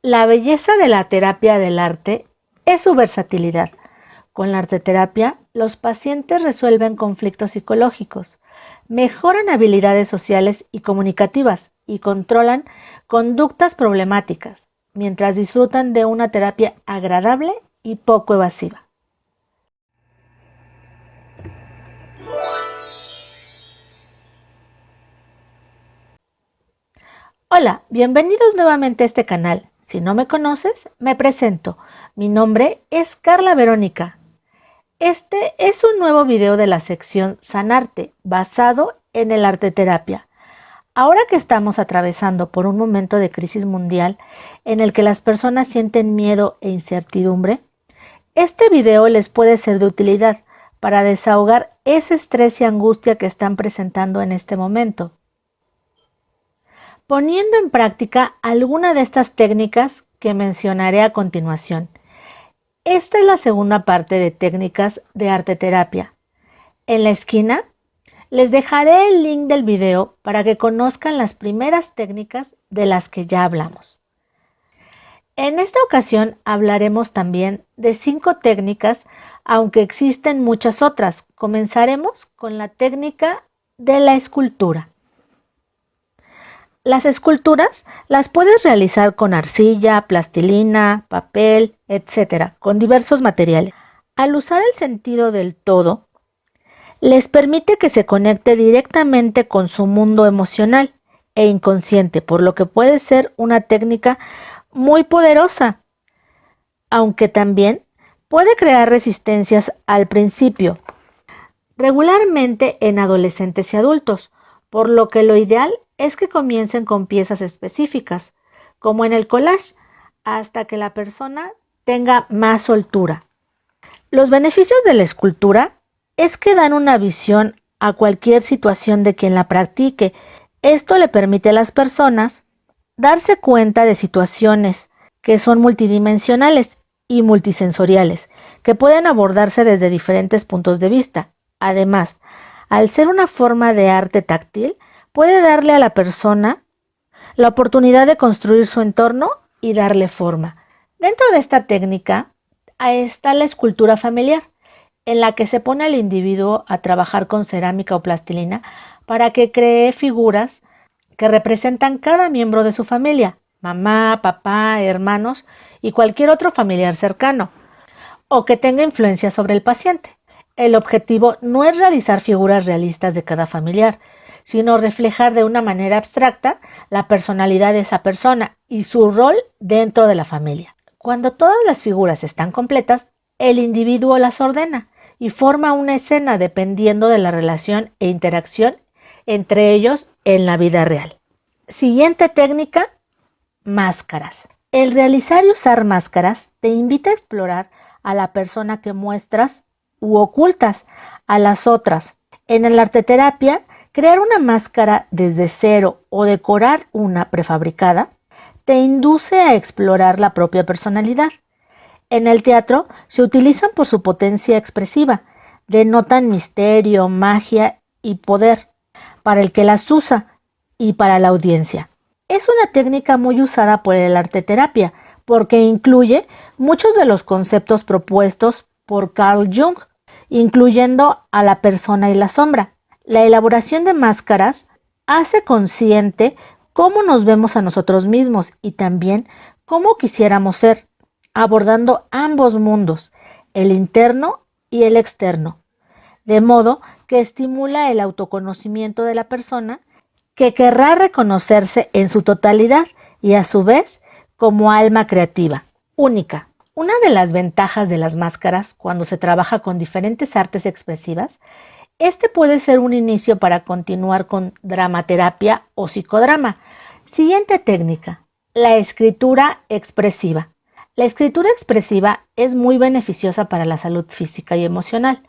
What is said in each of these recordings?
La belleza de la terapia del arte es su versatilidad. Con la arteterapia, los pacientes resuelven conflictos psicológicos, mejoran habilidades sociales y comunicativas y controlan conductas problemáticas, mientras disfrutan de una terapia agradable y poco evasiva. Hola, bienvenidos nuevamente a este canal. Si no me conoces, me presento. Mi nombre es Carla Verónica. Este es un nuevo video de la sección Sanarte, basado en el arteterapia. Ahora que estamos atravesando por un momento de crisis mundial en el que las personas sienten miedo e incertidumbre, este video les puede ser de utilidad para desahogar ese estrés y angustia que están presentando en este momento, poniendo en práctica alguna de estas técnicas que mencionaré a continuación. Esta es la segunda parte de técnicas de arteterapia. En la esquina les dejaré el link del video para que conozcan las primeras técnicas de las que ya hablamos. En esta ocasión hablaremos también de 5 técnicas, aunque existen muchas otras. Comenzaremos con la técnica de la escultura. Las esculturas las puedes realizar con arcilla, plastilina, papel, etc., con diversos materiales. Al usar el sentido del todo, les permite que se conecte directamente con su mundo emocional e inconsciente, por lo que puede ser una técnica muy poderosa, aunque también puede crear resistencias al principio, regularmente en adolescentes y adultos, por lo que lo ideal es que comiencen con piezas específicas, como en el collage, hasta que la persona tenga más soltura. Los beneficios de la escultura es que dan una visión a cualquier situación de quien la practique. Esto le permite a las personas darse cuenta de situaciones que son multidimensionales y multisensoriales, que pueden abordarse desde diferentes puntos de vista. Además, al ser una forma de arte táctil, puede darle a la persona la oportunidad de construir su entorno y darle forma. Dentro de esta técnica está la escultura familiar, en la que se pone al individuo a trabajar con cerámica o plastilina para que cree figuras que representan cada miembro de su familia, mamá, papá, hermanos y cualquier otro familiar cercano, o que tenga influencia sobre el paciente. El objetivo no es realizar figuras realistas de cada familiar, sino reflejar de una manera abstracta la personalidad de esa persona y su rol dentro de la familia. Cuando todas las figuras están completas, el individuo las ordena y forma una escena dependiendo de la relación e interacción entre ellos en la vida real. Siguiente técnica, máscaras. El realizar y usar máscaras te invita a explorar a la persona que muestras u ocultas a las otras. En la arteterapia, crear una máscara desde cero o decorar una prefabricada te induce a explorar la propia personalidad. En el teatro se utilizan por su potencia expresiva, denotan misterio, magia y poder para el que las usa y para la audiencia. Es una técnica muy usada por el arteterapia porque incluye muchos de los conceptos propuestos por Carl Jung, incluyendo a la persona y la sombra. La elaboración de máscaras hace consciente cómo nos vemos a nosotros mismos y también cómo quisiéramos ser, abordando ambos mundos, el interno y el externo, de modo que estimula el autoconocimiento de la persona, que querrá reconocerse en su totalidad y a su vez como alma creativa, única. Una de las ventajas de las máscaras cuando se trabaja con diferentes artes expresivas, este puede ser un inicio para continuar con dramaterapia o psicodrama. Siguiente técnica, la escritura expresiva. La escritura expresiva es muy beneficiosa para la salud física y emocional,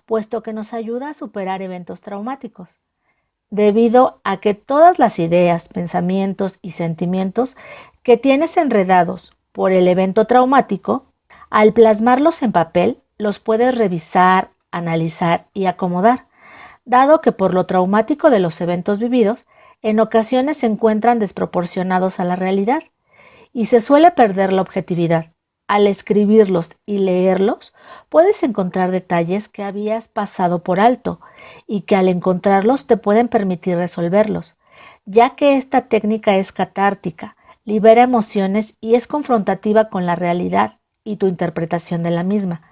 puesto que nos ayuda a superar eventos traumáticos, debido a que todas las ideas, pensamientos y sentimientos que tienes enredados por el evento traumático, al plasmarlos en papel, los puedes revisar, analizar y acomodar, dado que por lo traumático de los eventos vividos, en ocasiones se encuentran desproporcionados a la realidad y se suele perder la objetividad. Al escribirlos y leerlos, puedes encontrar detalles que habías pasado por alto y que al encontrarlos te pueden permitir resolverlos, ya que esta técnica es catártica, libera emociones y es confrontativa con la realidad y tu interpretación de la misma.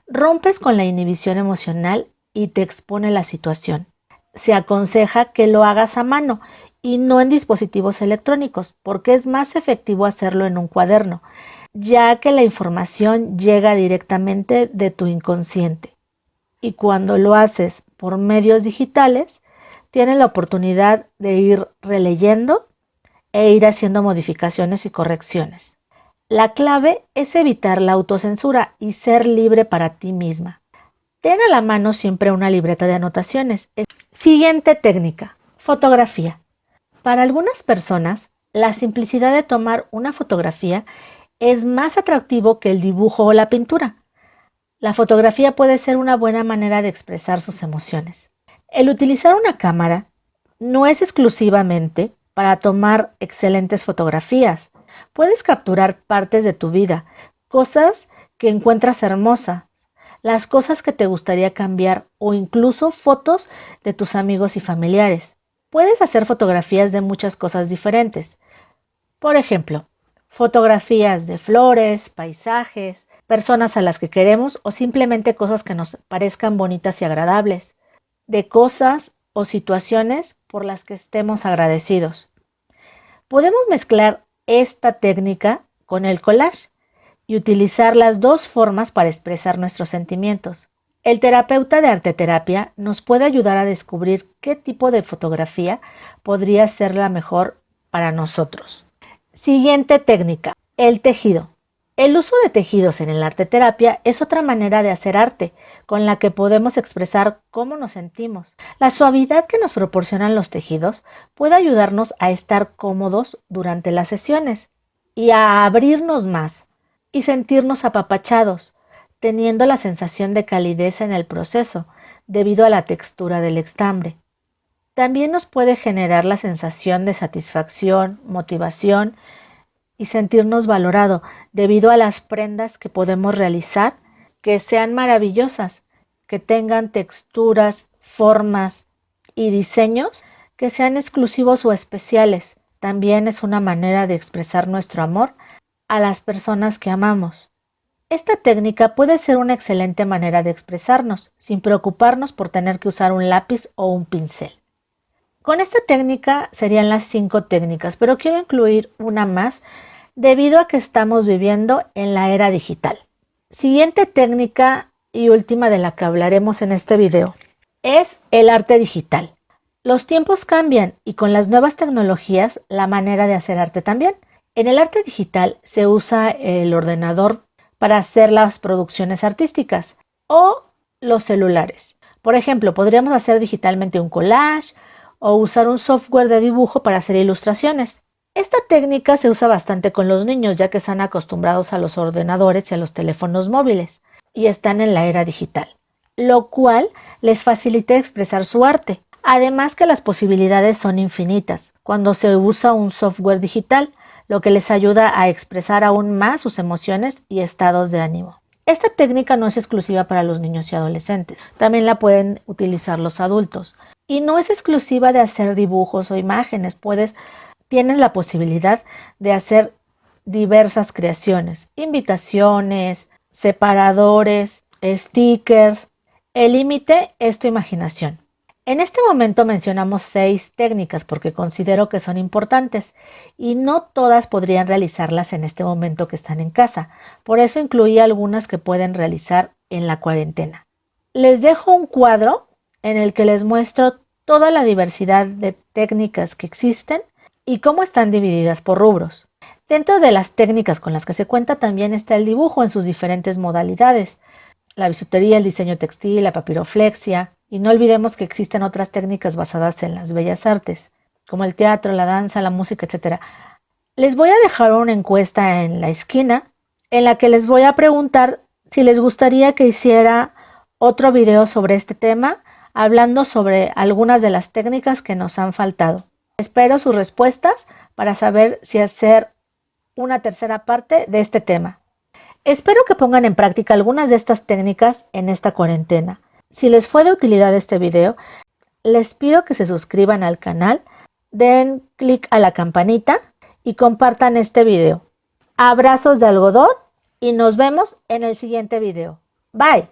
Rompes con la inhibición emocional y te expone la situación. Se aconseja que lo hagas a mano y no en dispositivos electrónicos, porque es más efectivo hacerlo en un cuaderno, ya que la información llega directamente de tu inconsciente. Y cuando lo haces por medios digitales, tienes la oportunidad de ir releyendo e ir haciendo modificaciones y correcciones. La clave es evitar la autocensura y ser libre para ti misma. Ten a la mano siempre una libreta de anotaciones. Siguiente técnica: fotografía. Para algunas personas, la simplicidad de tomar una fotografía es más atractivo que el dibujo o la pintura. La fotografía puede ser una buena manera de expresar sus emociones. El utilizar una cámara no es exclusivamente para tomar excelentes fotografías. Puedes capturar partes de tu vida, cosas que encuentras hermosas, las cosas que te gustaría cambiar o incluso fotos de tus amigos y familiares. Puedes hacer fotografías de muchas cosas diferentes. Por ejemplo, fotografías de flores, paisajes, personas a las que queremos o simplemente cosas que nos parezcan bonitas y agradables, de cosas o situaciones por las que estemos agradecidos. Podemos mezclar esta técnica con el collage y utilizar las dos formas para expresar nuestros sentimientos. El terapeuta de arteterapia nos puede ayudar a descubrir qué tipo de fotografía podría ser la mejor para nosotros. Siguiente técnica: el tejido. El uso de tejidos en el arteterapia es otra manera de hacer arte, con la que podemos expresar cómo nos sentimos. La suavidad que nos proporcionan los tejidos puede ayudarnos a estar cómodos durante las sesiones y a abrirnos más y sentirnos apapachados, teniendo la sensación de calidez en el proceso debido a la textura del estambre. También nos puede generar la sensación de satisfacción, motivación y sentirnos valorado debido a las prendas que podemos realizar, que sean maravillosas, que tengan texturas, formas y diseños que sean exclusivos o especiales. También es una manera de expresar nuestro amor a las personas que amamos. Esta técnica puede ser una excelente manera de expresarnos sin preocuparnos por tener que usar un lápiz o un pincel. Con esta técnica serían las 5 técnicas, pero quiero incluir una más debido a que estamos viviendo en la era digital. Siguiente técnica y última de la que hablaremos en este video es el arte digital. Los tiempos cambian y con las nuevas tecnologías la manera de hacer arte también. En el arte digital se usa el ordenador para hacer las producciones artísticas o los celulares. Por ejemplo, podríamos hacer digitalmente un collage o usar un software de dibujo para hacer ilustraciones. Esta técnica se usa bastante con los niños, ya que están acostumbrados a los ordenadores y a los teléfonos móviles y están en la era digital, lo cual les facilita expresar su arte. Además que las posibilidades son infinitas cuando se usa un software digital, lo que les ayuda a expresar aún más sus emociones y estados de ánimo. Esta técnica no es exclusiva para los niños y adolescentes, también la pueden utilizar los adultos. Y no es exclusiva de hacer dibujos o imágenes, tienes la posibilidad de hacer diversas creaciones, invitaciones, separadores, stickers. El límite es tu imaginación. En este momento mencionamos 6 técnicas porque considero que son importantes y no todas podrían realizarlas en este momento que están en casa. Por eso incluí algunas que pueden realizar en la cuarentena. Les dejo un cuadro en el que les muestro toda la diversidad de técnicas que existen y cómo están divididas por rubros. Dentro de las técnicas con las que se cuenta también está el dibujo en sus diferentes modalidades: la bisutería, el diseño textil, la papiroflexia. Y no olvidemos que existen otras técnicas basadas en las bellas artes, como el teatro, la danza, la música, etc. Les voy a dejar una encuesta en la esquina en la que les voy a preguntar si les gustaría que hiciera otro video sobre este tema, hablando sobre algunas de las técnicas que nos han faltado. Espero sus respuestas para saber si hacer una tercera parte de este tema. Espero que pongan en práctica algunas de estas técnicas en esta cuarentena. Si les fue de utilidad este video, les pido que se suscriban al canal, den clic a la campanita y compartan este video. Abrazos de algodón y nos vemos en el siguiente video. Bye.